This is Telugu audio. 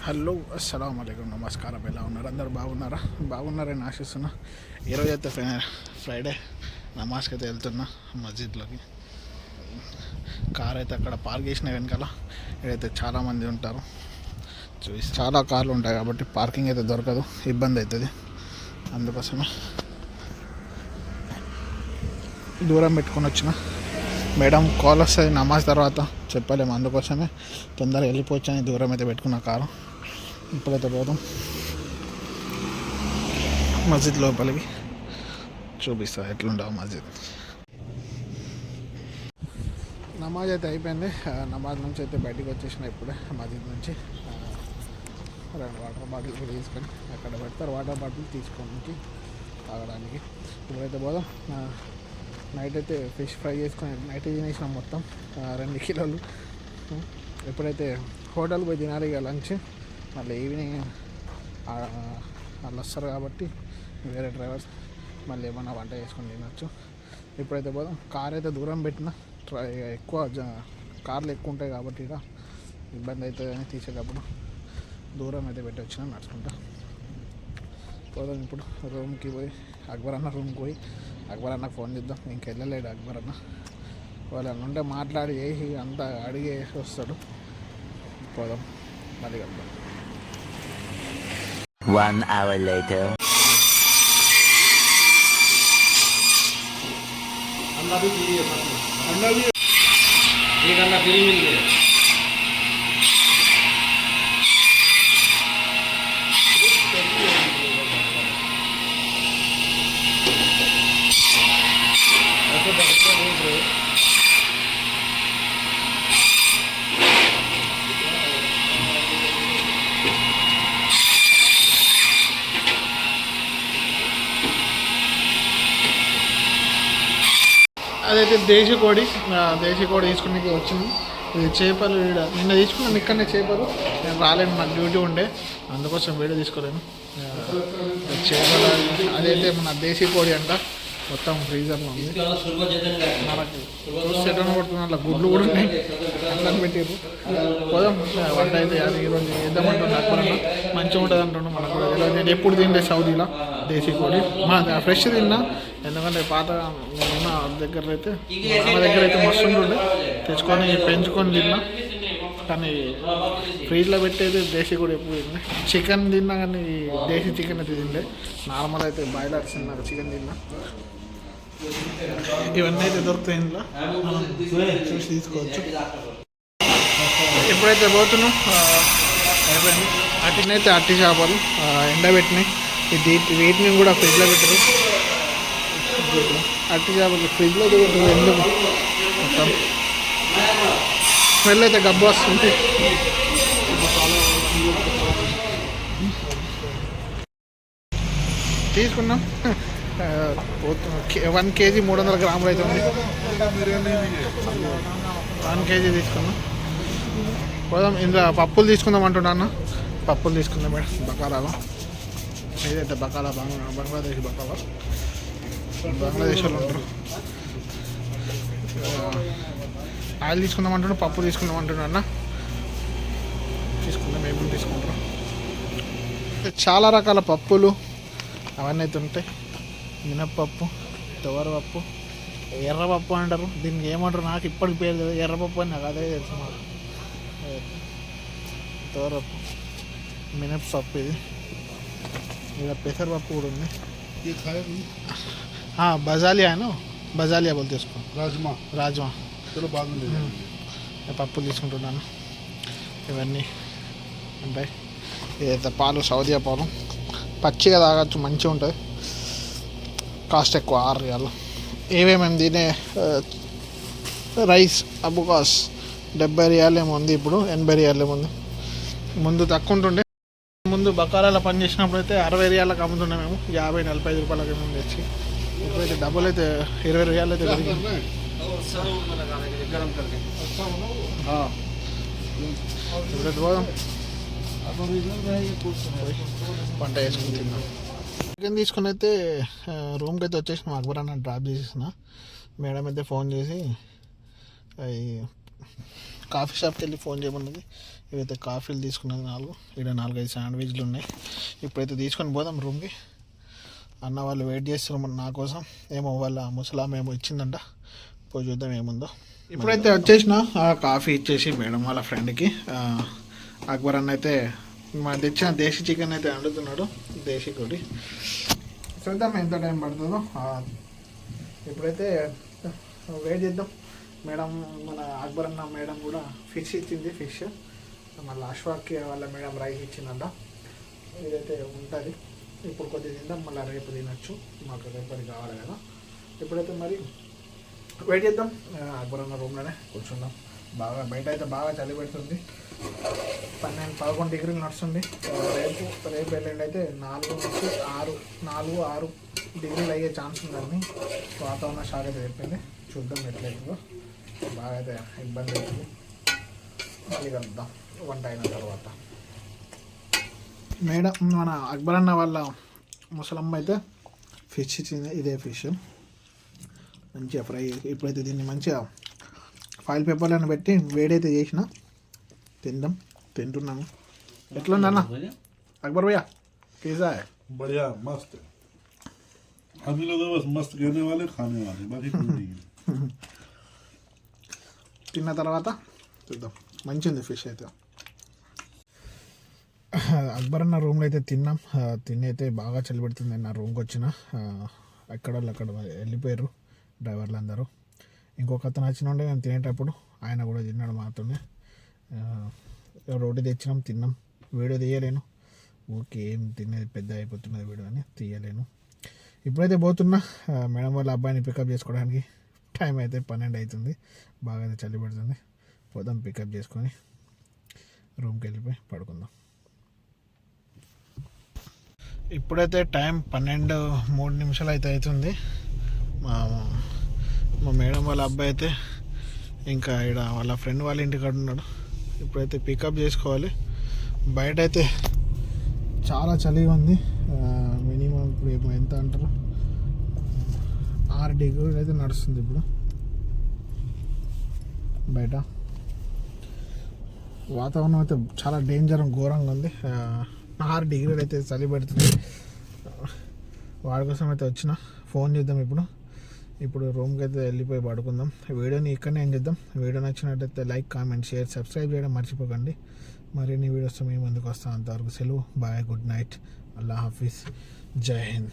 హలో అస్సలం అయికం నమస్కారం. ఎలా ఉన్నారు? అందరు బాగున్నారని ఆశిస్తున్నా. ఈరోజు అయితే ఫ్రైడే నమాజ్కి అయితే వెళ్తున్నా మస్జిద్లోకి. కార్ అయితే అక్కడ పార్క్ చేసిన వెనకాల. ఇక్కడైతే చాలామంది ఉంటారు, చూసి చాలా కార్లు ఉంటాయి కాబట్టి పార్కింగ్ అయితే దొరకదు, ఇబ్బంది అవుతుంది. అందుకోసమే దూరం పెట్టుకొని వచ్చిన. మేడం కాల్ వస్తుంది నమాజ్ తర్వాత, చెప్పలేము. అందుకోసమే తొందరగా వెళ్ళిపోవచ్చని దూరం అయితే పెట్టుకున్న కారు. ఇప్పుడైతే పోదాం మస్జిద్ లోపలికి, చూపిస్తా ఎట్లుండవు మస్జిద్. నమాజ్ అయితే అయిపోయింది. నమాజ్ నుంచి అయితే బయటికి వచ్చేసిన ఇప్పుడే మస్జిద్ నుంచి. 2 వాటర్ బాటిల్ కూడా తీసుకొని అక్కడ పెడతారు, వాటర్ బాటిల్ తీసుకోవడానికి తాగడానికి. ఇప్పుడైతే పోదాం. నైట్ అయితే ఫిష్ ఫ్రై చేసుకొని నైట్ తినేసినాం మొత్తం 2 కిలోలు. ఎప్పుడైతే హోటల్కి పోయి తినాలి ఇక లంచ్. మళ్ళీ ఈవినింగ్ వాళ్ళు వస్తారు కాబట్టి వేరే డ్రైవర్స్ మళ్ళీ ఏమన్నా వంట చేసుకొని తినచ్చు. ఇప్పుడైతే పోదాం. కార్ అయితే దూరం పెట్టిన, ఎక్కువ కార్లు ఎక్కువ ఉంటాయి కాబట్టి ఇక ఇబ్బంది అవుతుంది అని తీసేటప్పుడు దూరం అయితే పెట్టి వచ్చినా నడుచుకుంటా. పోదాం ఇప్పుడు రూమ్కి పోయి, అక్బర్ అన్న రూమ్కి పోయి అక్బర్ అన్నకు ఫోన్ చేద్దాం. ఇంకెళ్ళలేడు అక్బర్ అన్న. వాళ్ళని ఉంటే మాట్లాడి వేసి అంతా అడిగి వేసి వస్తాడు. పోదాం మళ్ళీ కలుద్దాం. 1 hour later. అదైతే దేశీ కోడి తీసుకుని వచ్చింది. ఇది చేపలు నిన్న తీసుకున్నాను ఇక్కడనే చేపలు. నేను రాలేను, నాకు డ్యూటీ ఉండే, అందుకోసం వీడియో తీసుకోలేను. చేపలు అదైతే మన దేశీ కోడి అంట, మొత్తం ఫ్రీజర్లో ఉంది. మనకి సెటన్ కొడుతున్న అలా గుడ్లు కూడా ఉన్నాయి, అట్లా పెట్టారు. పోదాం వంట అయితే అది ఈరోజు వేద్దామంటున్నా. అక్కడ మంచిగా ఉంటుంది అంటున్నాను. మనకు నేను ఎప్పుడు తింటే సౌదీలో దేశీ కోడి మన ఫ్రెష్ తిన్నా, ఎందుకంటే పాత ఉన్న దగ్గర అయితే మన దగ్గర అయితే మస్తు ఉంటుండే, తెచ్చుకొని పెంచుకొని తిన్నా. కానీ ఫ్రీజ్లో పెట్టేది దేశీ కూడా ఎప్పుడు తిన్నా. చికెన్ తిన్నా కానీ దేశీ చికెన్ అయితే తిండే. నార్మల్ అయితే బాయిలర్ తిన్నా, చికెన్ తిన్నా. ఇవన్నీ అయితే దొరుకుతాయి ఇంట్లో, చూసి తీసుకోవచ్చు. ఎప్పుడైతే పోతున్నాం అయిపోయింది. అట్టినైతే అట్టి చేపలు ఎండబెట్టినాయి. వీటిని కూడా ఫ్రిడ్జ్లో పెట్టరు. అట్టి చేపలు ఫ్రిడ్జ్లో పెట్టరు ఎందుకు, మొత్తం స్మెల్ అయితే గబ్బు వస్తుంది. తీసుకున్నాం 1 కేజీ 300 గ్రాములు అయితే ఉంది. 1 కేజీ తీసుకున్నాం. పోదాం. ఇందులో పప్పులు తీసుకుందాం అంటున్నాను. పప్పులు తీసుకుందాం మేడం. బకాలాలో ఏదైతే బకాలా బంగ్లాదేశ్ బకాలా, బంగ్లాదేశ్ వాళ్ళు ఉంటారు. ఆయిల్ తీసుకుందాం అంటున్నాను, పప్పు తీసుకుందాం అంటున్నా. తీసుకుందాం, ఏమేమి తీసుకుంటాం. చాలా రకాల పప్పులు అవన్నీ అయితే ఉంటాయి. మినప్పప్పు, తువరపప్పు, ఎర్రపప్పు అంటారు. దీనికి ఏమంటారు నాకు ఇప్పటికి పేరు తెలియదు. ఎర్రపప్పు అని నాకు అదే తెలుసు. మాకు తువరపప్పు, మినప్పప్పు, ఇది ఇలా పెసరపప్పు కూడా ఉంది. బజాలియా బోల్ తీసుకో, రాజ్మా బాగుంది. పప్పులు తీసుకుంటున్నాను. ఇవన్నీ ఉంటాయి. ఇదైతే పాలు, సౌదీయా పాలు, పచ్చిగా తాగొచ్చు, మంచిగా ఉంటుంది. కాస్ట్ ఎక్కువ, 6 రియాలు. ఏమేమి తినే రైస్ అబుకాస్ 70 రియాలు ఏమో ఉంది, ఇప్పుడు 80 రియాలు ఏమో ఉంది. ముందు తక్కువ ఉంటుండే. ముందు బకారాలో పని చేసినప్పుడు అయితే 60 రియాలకు అమ్ముతుండే మేము, 50-45 రూపాయలకి మేము తెచ్చి. ఇప్పుడైతే డబ్బులు అయితే 20 రియాలు అయితే పెరిగింది. ఇప్పుడైతే పోదాం, వంట వేసుకుని తిన్నాం. చికెన్ తీసుకుని అయితే రూమ్కి అయితే వచ్చేసిన. అక్బర్ అన్న డ్రాప్ చేసేసిన. మేడం అయితే ఫోన్ చేసి కాఫీ షాప్కి వెళ్ళి ఫోన్ చేయమన్నది. ఇవైతే కాఫీలు తీసుకున్నది 4. ఇక్కడ 4-5 శాండ్విచ్లు ఉన్నాయి. ఇప్పుడైతే తీసుకొని పోదాం రూమ్కి. అన్న వాళ్ళు వెయిట్ చేస్తున్నారు నా కోసం. ఏమో వాళ్ళ ముసలాం ఏమో ఇచ్చిందంట, పోయి చూద్దాం ఏముందో. ఇప్పుడైతే వచ్చేసిన కాఫీ ఇచ్చేసి మేడం వాళ్ళ ఫ్రెండ్కి. అక్బర్ అన్న అయితే మా తెచ్చిన దేశీ చికెన్ అయితే వండుతున్నాడు, దేశీ కోడి. చూద్దాం ఎంత టైం పడుతుందో. ఇప్పుడైతే వెయిట్ చేద్దాం. మేడం మన అక్బర్ అన్న మేడం కూడా ఫిష్ ఇచ్చింది. ఫిష్ మళ్ళీ అశ్వాక్కి వాళ్ళ మేడం రైస్ ఇచ్చిందంట. ఇదైతే ఉంటుంది. ఇప్పుడు కొద్దిగా తిందాం, మళ్ళీ రేపు తినచ్చు. మాకు రేపటి కావాలి కదా. ఇప్పుడైతే మరి వెయిట్ చేద్దాం. అక్బర్ అన్న రూమ్లోనే కూర్చుందాం. బాగా బయట అయితే బాగా చలి పెడుతుంది. 11 డిగ్రీలు నడుస్తుంది. రేపు వెళ్ళండి అయితే 4-6 డిగ్రీలు అయ్యే ఛాన్స్ ఉందని వాతావరణ శాఖ అయితే చెప్పింది. చూద్దాం ఎట్లయిందో. బాగా అయితే ఇబ్బంది అవుతుంది. మళ్ళీ కలుద్దాం వంట అయిన తర్వాత. మేడం మన అక్బర్ అన్న వాళ్ళ ముసలమ్మ అయితే ఫిష్ ఇచ్చింది. ఇదే ఫిష్ మంచిగా ఫ్రై. ఇప్పుడైతే దీన్ని మంచిగా ఫాయిల్ పేపర్లను పెట్టి వేడైతే చేసిన తింటున్నాము. ఎట్లుంది అన్న అక్బర్ భయ్యా? కేసా है? बढ़िया मस्त. हम लोग बस मस्त कहने वाले खाने वाले, बाकी कुछ नहीं. తిన్న తర్వాత చూద్దాం. మంచిది ఫిష్ అయితే. అక్బర్ అన్న రూమ్లో అయితే తిన్నాం. తిని అయితే బాగా చలి పెడుతుంది. నా రూమ్కి వచ్చిన అక్కడ వెళ్ళిపోయారు డ్రైవర్లు అందరూ. ఇంకొక అతను వచ్చిన ఉండే మేము తినేటప్పుడు ఆయన కూడా తిన్నాడు మాతోనే. రోటీ తెచ్చినాం, తిన్నాం. వీడియో తీయలేను, ఓకే ఏం తినేది పెద్ద అయిపోతున్నది వీడియో అని తీయలేను. ఇప్పుడైతే పోతున్నా మేడం వాళ్ళ అబ్బాయిని పికప్ చేసుకోవడానికి. టైం అయితే 12 అవుతుంది. బాగా అయితే చలి పెడుతుంది. పోదాం పికప్ చేసుకొని రూమ్కి వెళ్ళిపోయి పడుకుందాం. ఇప్పుడైతే టైం 12:03 అయితే అవుతుంది. మా మేడం వాళ్ళ అబ్బాయి అయితే ఇంకా ఇక్కడ వాళ్ళ ఫ్రెండ్ వాళ్ళ ఇంటికాడ ఉన్నాడు. ఇప్పుడైతే పికప్ చేసుకోవాలి. బయట అయితే చాలా చలిగా ఉంది. మినిమం ఇప్పుడు ఏమో ఎంత అంటారు 6 డిగ్రీలు అయితే నడుస్తుంది ఇప్పుడు బయట. వాతావరణం అయితే చాలా డేంజర్ ఘోరంగా ఉంది. 6 డిగ్రీలు అయితే చలి పెడుతుంది. వాడి కోసం అయితే వచ్చిన ఫోన్ చేద్దాం. ఇప్పుడు రూమ్కి అయితే వెళ్ళిపోయి పడుకుందాం. వీడియోని ఇక్కడనే ఏం చేద్దాం. వీడియో నచ్చినట్టయితే లైక్, కామెంట్, షేర్, సబ్స్క్రైబ్ చేయడం మర్చిపోకండి. మరిన్ని వీడియోస్ మీ ముందుకు వస్తాను. అంతవరకు సెలవు. బాయ్, గుడ్ నైట్, అల్లా హాఫీజ్, జై హింద్.